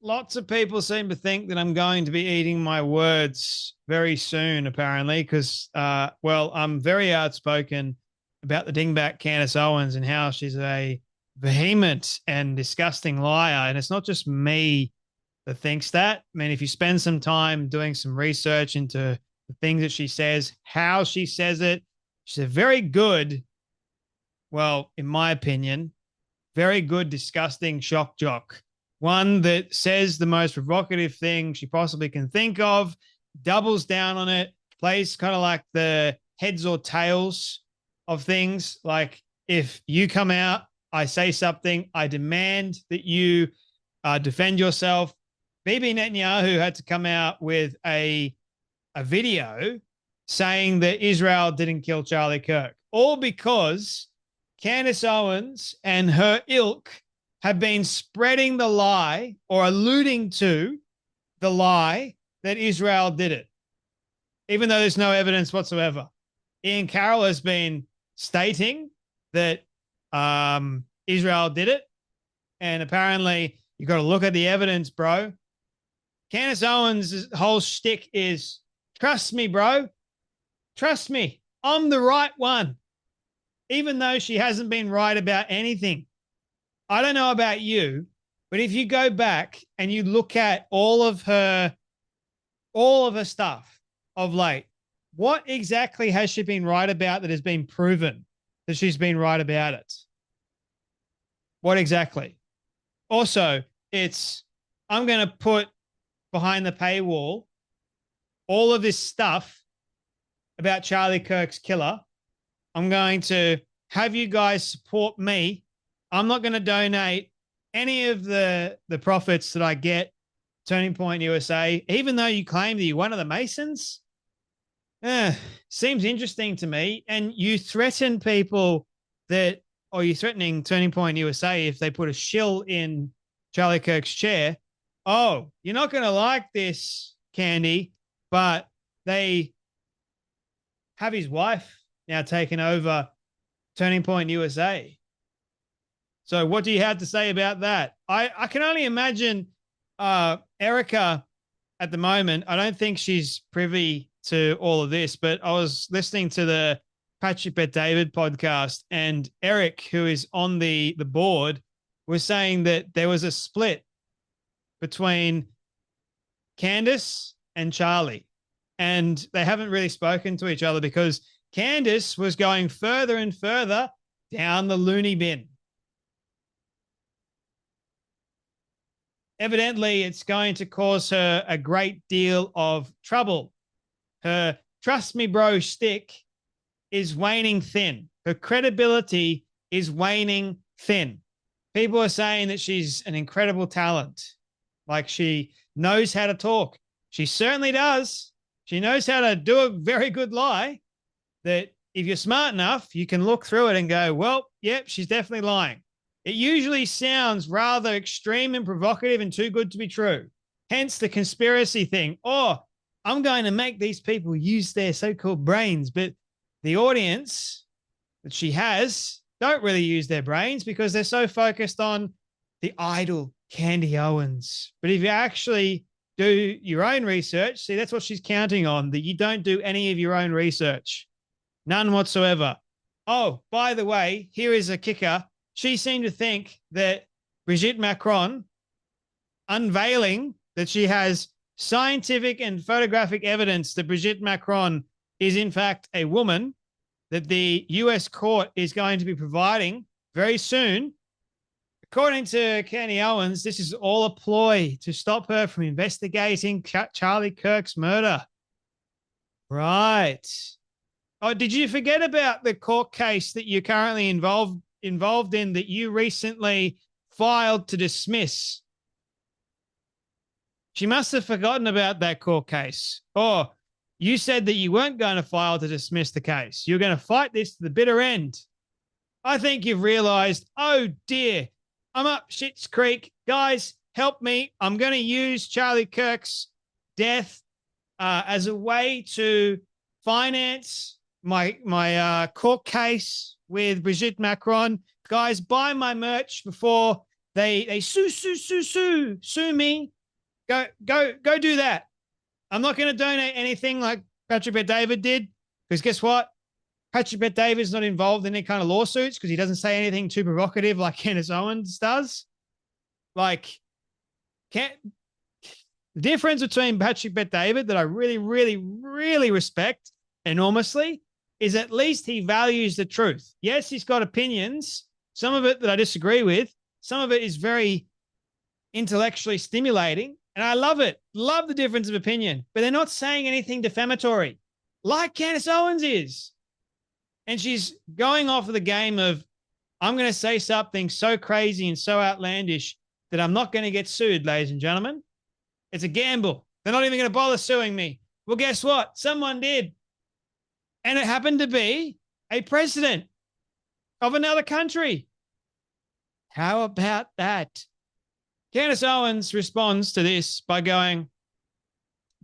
lots of people seem to think that I'm going to be eating my words very soon, apparently, because, well, I'm very outspoken about the dingbat Candace Owens and how she's a vehement and disgusting liar. And it's not just me that thinks that. I mean, if you spend some time doing some research into the things that she says, how she says it, she's a very good, well, in my opinion, very good, disgusting shock jock. One that says the most provocative thing she possibly can think of, doubles down on it, plays kind of like the heads or tails of things. Like if you come out, I say something, I demand that you defend yourself. Bibi Netanyahu had to come out with a video saying that Israel didn't kill Charlie Kirk, all because Candace Owens and her ilk have been spreading the lie or alluding to the lie that Israel did it, even though there's no evidence whatsoever. Ian Carroll has been stating that Israel did it, and apparently you got to look at the evidence, bro. Candace Owens' whole shtick is, trust me, bro. Trust me. I'm the right one. Even though she hasn't been right about anything. I don't know about you, but if you go back and you look at all of her stuff of late, what exactly has she been right about that has been proven that she's been right about it? What exactly? Also, I'm going to put behind the paywall all of this stuff about Charlie Kirk's killer. I'm going to have you guys support me. I'm not going to donate any of the profits that I get, Turning Point USA, even though you claim that you're one of the Masons. Seems interesting to me. And you threaten people that, or you're threatening Turning Point USA if they put a shill in Charlie Kirk's chair. Oh, you're not going to like this, Candy, but they have his wife now taken over Turning Point USA. So what do you have to say about that? I can only imagine Erica at the moment. I don't think she's privy to all of this, but I was listening to the Patrick Bet David podcast, and Eric, who is on the board, was saying that there was a split between Candace and Charlie, and they haven't really spoken to each other because Candace was going further and further down the loony bin. Evidently, it's going to cause her a great deal of trouble. Her trust me, bro shtick is waning thin. Her credibility is waning thin. People are saying that she's an incredible talent. Like she knows how to talk. She certainly does. She knows how to do a very good lie that if you're smart enough, you can look through it and go, well, yep, she's definitely lying. It usually sounds rather extreme and provocative and too good to be true. Hence the conspiracy thing. Oh, I'm going to make these people use their so-called brains, but the audience that she has don't really use their brains because they're so focused on the idol, Candy Owens. But if you actually do your own research, see, that's what she's counting on, that you don't do any of your own research. None whatsoever. Oh, by the way, here is a kicker. She seemed to think that Brigitte Macron unveiling that she has scientific and photographic evidence that Brigitte Macron is in fact a woman that the US court is going to be providing very soon. According to Candy Owens, this is all a ploy to stop her from investigating Charlie Kirk's murder. Right. Oh, did you forget about the court case that you're currently involved in that you recently filed to dismiss? She must have forgotten about that court case. Or you said that you weren't going to file to dismiss the case. You're going to fight this to the bitter end. I think you've realized, oh dear, I'm up shit's creek. Guys, help me. I'm going to use Charlie Kirk's death as a way to finance my court case with Brigitte Macron. Guys, buy my merch before they sue me Go do that. I'm not going to donate anything like Patrick Bet-David did, because guess what? Patrick Bet-David's not involved in any kind of lawsuits because he doesn't say anything too provocative like Candace Owens does. Like, can't the difference between Patrick Bet-David that I really, really, really respect enormously is at least he values the truth. Yes, he's got opinions, some of it that I disagree with. Some of it is very intellectually stimulating, and I love it. Love the difference of opinion, but they're not saying anything defamatory like Candace Owens is. And she's going off of the game of, I'm going to say something so crazy and so outlandish that I'm not going to get sued, ladies and gentlemen. It's a gamble. They're not even going to bother suing me. Well, guess what? Someone did. And it happened to be a president of another country. How about that? Candace Owens responds to this by going,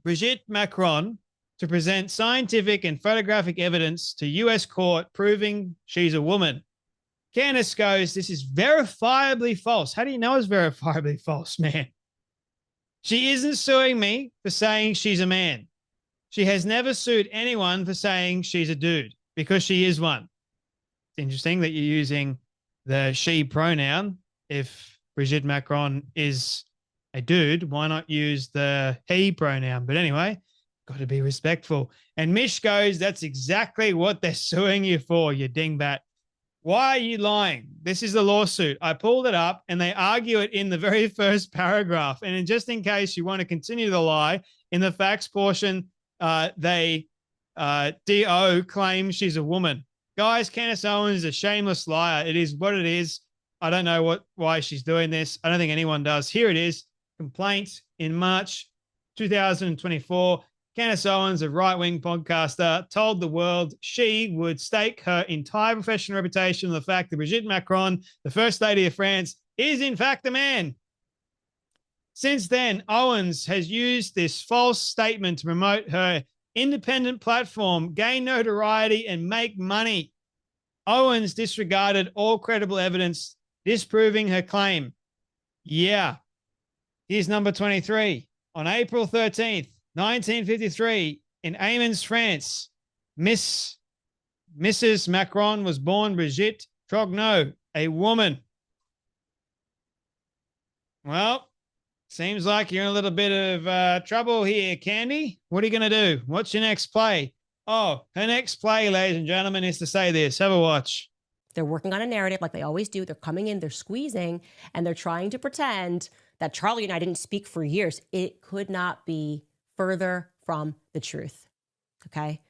Brigitte Macron to present scientific and photographic evidence to US court proving she's a woman. Candace goes, this is verifiably false. How do you know it's verifiably false, man? She isn't suing me for saying she's a man. She has never sued anyone for saying she's a dude because she is one. It's interesting that you're using the she pronoun. If Brigitte Macron is a dude, why not use the he pronoun? But anyway, got to be respectful. And Mish goes, that's exactly what they're suing you for, you dingbat. Why are you lying? This is the lawsuit. I pulled it up and they argue it in the very first paragraph. And just in case you want to continue the lie, in the facts portion, DO claims she's a woman. Guys, Candace Owens is a shameless liar. It is what it is. I don't know why she's doing this. I don't think anyone does. Here it is. Complaint in March 2024. Candace Owens, a right-wing podcaster, told the world she would stake her entire professional reputation on the fact that Brigitte Macron, the First Lady of France, is in fact a man. Since then, Owens has used this false statement to promote her independent platform, gain notoriety, and make money. Owens disregarded all credible evidence, disproving her claim. Yeah. Here's number 23. On April 13th, 1953, in Amiens, France, Mrs. Macron was born Brigitte Trogneux, a woman. Well, seems like you're in a little bit of trouble here, Candy. What are you going to do? What's your next play? Oh, her next play, ladies and gentlemen, is to say this. Have a watch. They're working on a narrative like they always do. They're coming in, they're squeezing, and they're trying to pretend that Charlie and I didn't speak for years. It could not be further from the truth, okay?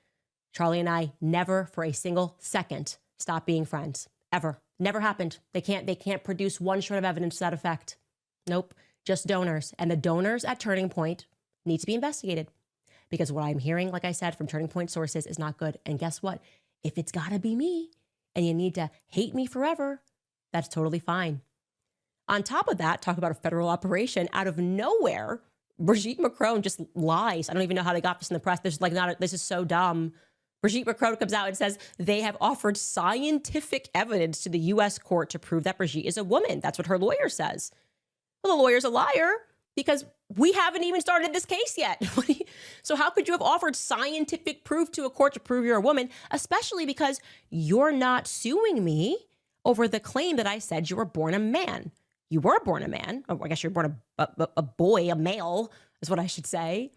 Charlie and I never for a single second stopped being friends, ever. Never happened. They can't produce one shred of evidence to that effect. Nope, just donors. And the donors at Turning Point need to be investigated because what I'm hearing, like I said, from Turning Point sources is not good. And guess what? If it's gotta be me and you need to hate me forever, that's totally fine. On top of that, talk about a federal operation out of nowhere. Brigitte Macron just lies. I don't even know how they got this in the press. This is so dumb. Brigitte Macron comes out and says they have offered scientific evidence to the U.S. court to prove that Brigitte is a woman. That's what her lawyer says. Well, the lawyer's a liar because we haven't even started this case yet. So how could you have offered scientific proof to a court to prove you're a woman, especially because you're not suing me over the claim that I said you were born a man? You were born a man. Oh, I guess you're born a boy, a male is what I should say.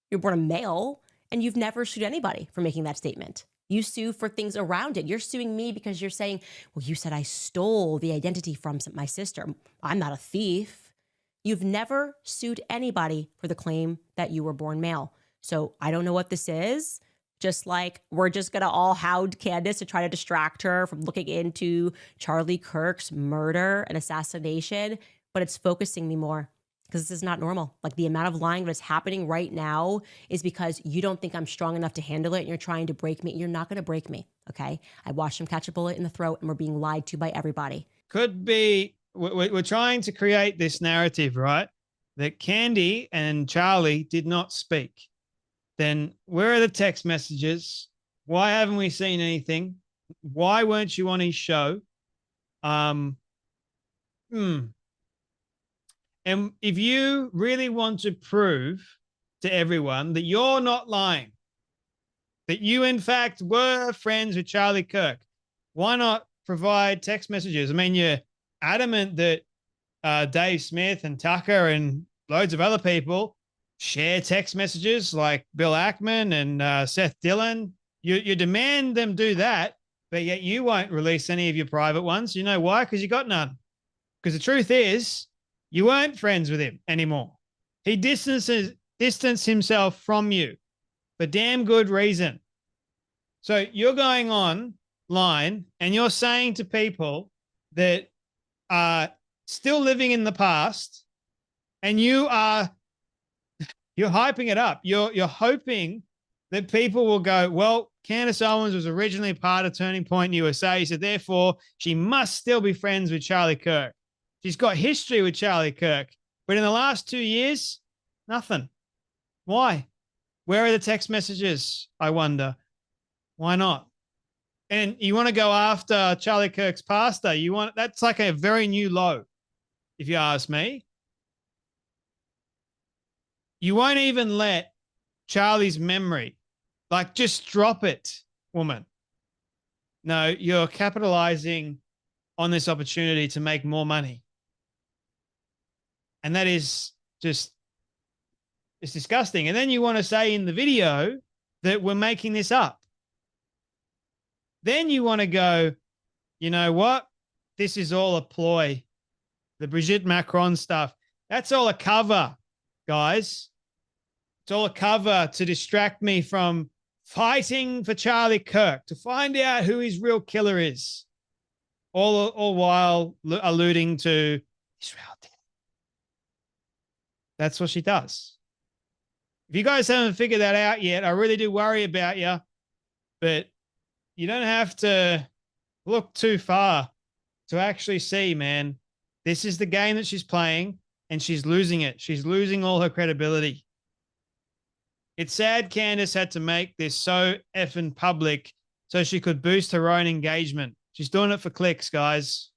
You're born a male, and you've never sued anybody for making that statement. You sue for things around it. You're suing me because you're saying, well, you said I stole the identity from my sister. I'm not a thief. You've never sued anybody for the claim that you were born male. So I don't know what this is. Just like we're just going to all hound Candace to try to distract her from looking into Charlie Kirk's murder and assassination. But it's focusing me more because this is not normal. Like the amount of lying that's happening right now is because you don't think I'm strong enough to handle it and you're trying to break me. You're not going to break me, okay? I watched him catch a bullet in the throat and we're being lied to by everybody. Could be, we're trying to create this narrative, right? That Candy and Charlie did not speak. Then where are the text messages? Why haven't we seen anything? Why weren't you on his show? And And if you really want to prove to everyone that you're not lying, that you, in fact, were friends with Charlie Kirk, why not provide text messages? I mean, you're adamant that Dave Smith and Tucker and loads of other people share text messages like Bill Ackman and Seth Dillon. You demand them do that, but yet you won't release any of your private ones. You know why? Because you got none. Because the truth is, you weren't friends with him anymore. He distanced himself from you for damn good reason. So you're going online and you're saying to people that are still living in the past, and you're hyping it up. You're hoping that people will go, well, Candace Owens was originally part of Turning Point USA, so therefore she must still be friends with Charlie Kirk. She's got history with Charlie Kirk, but in the last 2 years, nothing. Why? Where are the text messages? I wonder. Why not? And you want to go after Charlie Kirk's pastor? That's like a very new low, if you ask me. You won't even let Charlie's memory, like, just drop it, woman. No, you're capitalizing on this opportunity to make more money. And that is just, it's disgusting. And then you want to say in the video that we're making this up. Then you want to go, you know what? This is all a ploy. The Brigitte Macron stuff, that's all a cover, guys. It's all a cover to distract me from fighting for Charlie Kirk, to find out who his real killer is, all while alluding to Israel. That's what she does. If you guys haven't figured that out yet, I really do worry about you, but you don't have to look too far to actually see, man, this is the game that she's playing, and she's losing it. She's losing all her credibility. It's sad Candace had to make this so effing public so she could boost her own engagement. She's doing it for clicks, guys.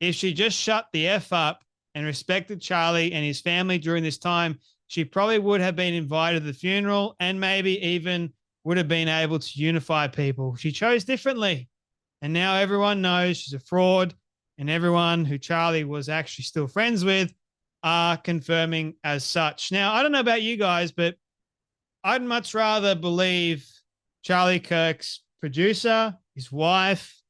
If she just shut the F up and respected Charlie and his family during this time, she probably would have been invited to the funeral and maybe even would have been able to unify people. She chose differently. And now everyone knows she's a fraud, and everyone who Charlie was actually still friends with are confirming as such. Now, I don't know about you guys, but I'd much rather believe Charlie Kirk's producer, his wife,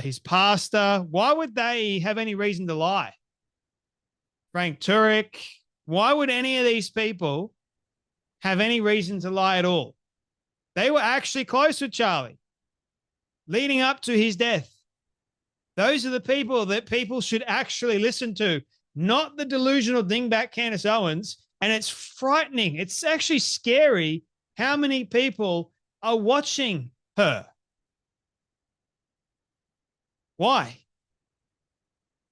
his pastor. Why would they have any reason to lie? Frank Turek. Why would any of these people have any reason to lie at all? They were actually close with Charlie leading up to his death. Those are the people that people should actually listen to, not the delusional dingbat Candace Owens. And it's frightening. It's actually scary how many people are watching her. Why?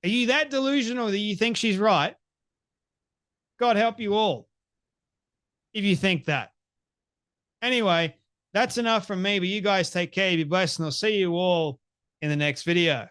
Are you that delusional that you think she's right? God help you all if you think that. Anyway, that's enough from me, but you guys take care, be blessed, and I'll see you all in the next video.